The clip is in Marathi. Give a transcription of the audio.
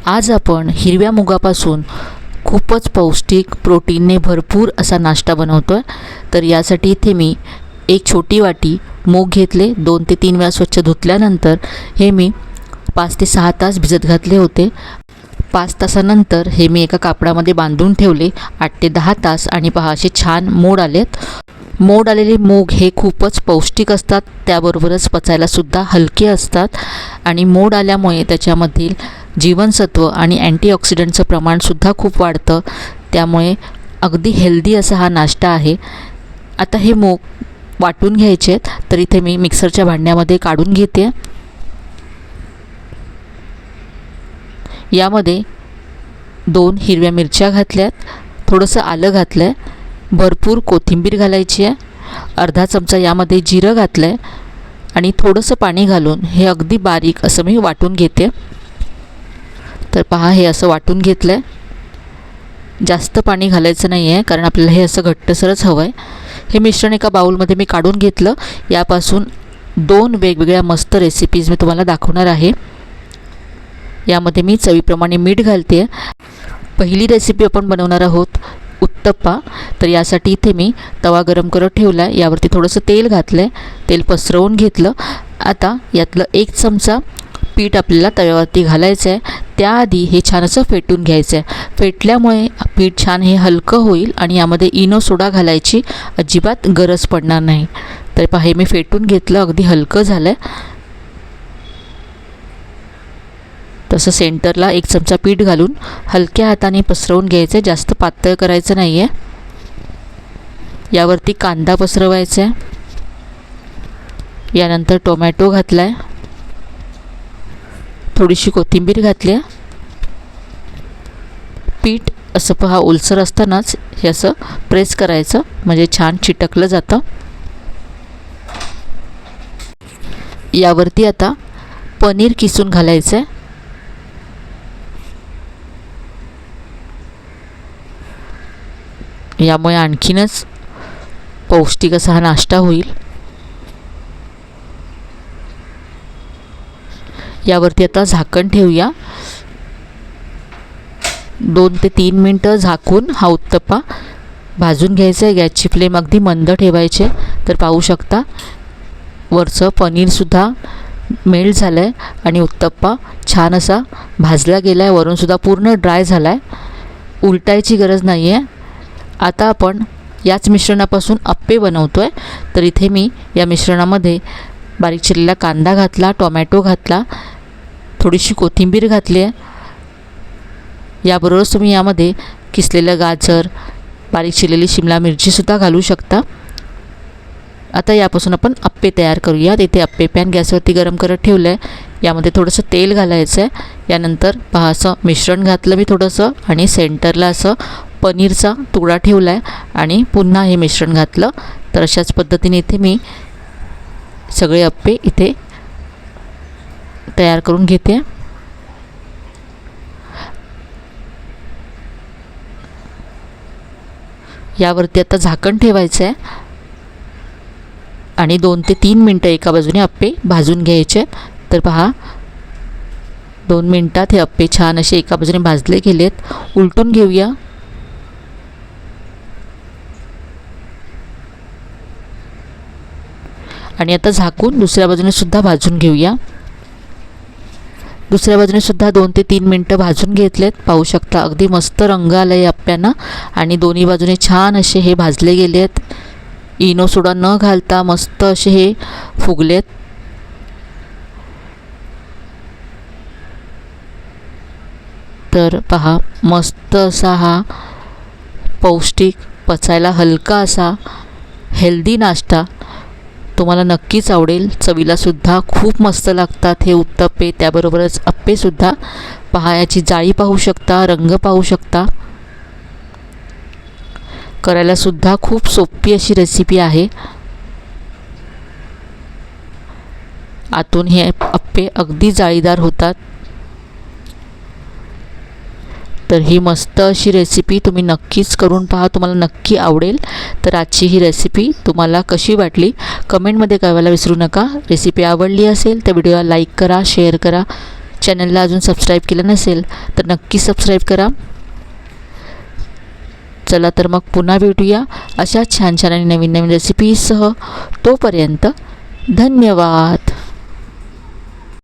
आज आपण हिरव्या मुगापासून खूपच पौष्टिक प्रोटीनने भरपूर असा नाश्ता बनवतो आहे। तर यासाठी इथे मी एक छोटी वाटी मूग घेतले, 2 ते 3 वेळा स्वच्छ धुतल्यानंतर हे मी 5 ते 6 तास भिजत घातले होते। 5 तासानंतर हे मी एका कापडामध्ये बांधून ठेवले 8 ते 10 तास आणि पहा असे छान मोड आलेत। मोड आलेले मूग हे खूपच पौष्टिक असतात, त्याबरोबरच पचायला सुद्धा हलके असतात आणि मोड आल्यामुळे त्याच्यामधील जीवनसत्व आणि अँटीऑक्सिडंटचं प्रमाणसुद्धा खूप वाढतं, त्यामुळे अगदी हेल्दी असा हा नाश्ता आहे। आता हे मूग वाटून घ्यायचे आहेत, तर इथे मी मिक्सरच्या भांड्यामध्ये काढून घेते। यामध्ये 2 हिरव्या मिरच्या घातल्यात, थोडंसं आलं घातलं आहे, भरपूर कोथिंबीर घालायची आहे, अर्धा चमचा यामध्ये जिरं घातलं आहे आणि थोडंसं पाणी घालून हे अगदी बारीक असं मी वाटून घेते। तर पहा हे असं वाटून घेतलं आहे, जास्त पाणी घालायचं नाही आहे कारण आपल्याला हे असं घट्टसरच हवं आहे। हे मिश्रण एका बाउलमध्ये मी काढून घेतलं। यापासून 2 वेगवेगळ्या मस्त रेसिपीज मी तुम्हाला दाखवणार आहे। यामध्ये मी चवीप्रमाणे मीठ घालते। पहिली रेसिपी आपण बनवणार आहोत उत्तप्पा। तर यासाठी इथे मी तवा गरम करत ठेवला आहे, यावरती थोडंसं तेल घातलं आहे, तेल पसरवून घेतलं। आता यातलं 1 चमचा पीठ आपल्याला तव्यावरती घालायचं आहे, त्याआधी हे छान असं फेटून घ्यायचं आहे। फेटल्यामुळे पीठ छान हे हलकं होईल आणि यामध्ये इनो सोडा घालायची अजिबात गरज पडणार नाही। तर पहा हे मी फेटून घेतलं, अगदी हलकं झालं आहे। तसं सेंटरला 1 चमचा पीठ घालून हलक्या हाताने पसरवून घ्यायचं आहे, जास्त पातळ करायचं नाही आहे। यावरती कांदा पसरवायचा आहे, यानंतर टोमॅटो घातला आहे, थोडीशी कोथिंबीर घातली आहे। पीठ असं पहा ओलसर असतानाच हे असं प्रेस करायचं, म्हणजे छान चिटकलं जातं। यावरती आता पनीर किसून घालायचं आहे। यामुळे आणखीनच पौष्टिक असा हा नाश्ता होईल। यावरती आता झाकण ठेवूया, 2 ते 3 मिनटं झाकून हा उत्तप्पा भाजून घ्यायचा आहे। गॅसची फ्लेम अगदी मंद ठेवायची। तर पाहू शकता वरचं पनीरसुद्धा मेल्ट झालं आहे आणि उत्तप्पा छान असा भाजला गेला आहे, वरूनसुद्धा पूर्ण ड्राय झाला आहे, उलटायची गरज नाही आहे। आता आपण याच मिश्रणापासून अप्पे बनवतो आहे। तर इथे मी या मिश्रणामध्ये बारीक चिरलेला कांदा घातला, टोमॅटो घातला, थोडीशी कोथिंबीर घातली आहे। याबरोबरच तुम्ही यामध्ये किसलेलं गाजर, बारीक चिरलेली शिमला मिरचीसुद्धा घालू शकता। आता यापासून आपण अप्पे तयार करूया। इथे अप्पे पॅन गॅसवरती गरम करत ठेवलं आहे, यामध्ये थोडंसं तेल घालायचं आहे। यानंतर पहा असं मिश्रण घातलं मी थोडंसं आणि सेंटरला असं पनीरचा तुकडा ठेवला आहे आणि पुन्हा हे मिश्रण घातलं। तर अशाच पद्धतीने इथे मी सगळे अप्पे इथे तयार करून घेते। यावरती आता झाकण ठेवायचं आहे आणि 2 ते 3 मिनटं एका बाजूने अप्पे भाजून घ्यायचे। तर पहा 2 मिनटात हे अप्पे छान असे एका बाजूने भाजले गेलेत। उलटून घेऊया। आणि आता झाकून दुसऱ्या बाजूने सुद्धा भाजून घेऊया। दुसऱ्या बाजूने सुद्धा 2 ते 3 मिनटं भाजून घेतलेत। पाहू शकता अगदी मस्त रंग आला आहे अप्प्यांना आणि दोन्ही बाजूने छान असे हे भाजले गेले आहेत। इनो सोडा न घालता मस्त असे हे फुगलेत। तर पहा मस्त असा हा पौष्टिक, पचायला हलका असा हेल्दी नाश्ता तुम्हाला नक्कीच आवडेल। चवीलासुद्धा खूप मस्त लागतात हे उत्तप्पे, त्याबरोबरच अप्पेसुद्धा। पहा याची जाळी पाहू शकता, रंग पाहू शकता। करायलासुद्धा खूप सोपी अशी रेसिपी आहे। आतून हे अप्पे अगदी जाळीदार होतात। तर ही मस्त अशी रेसिपी तुम्ही नक्कीच करून पहा, तुम्हाला नक्की आवडेल। तर आजची ही रेसिपी तुम्हाला कशी वाटली कमेंटमध्ये कळवायला विसरू नका। रेसिपी आवडली असेल तर व्हिडिओला लाईक करा, शेअर करा, चॅनलला अजून सबस्क्राईब केलं नसेल तर नक्की सबस्क्राईब करा. चला तर मग पुन्हा भेटूया अशा छान छान आणि नवीन नवीन रेसिपीसह. तोपर्यंत धन्यवाद.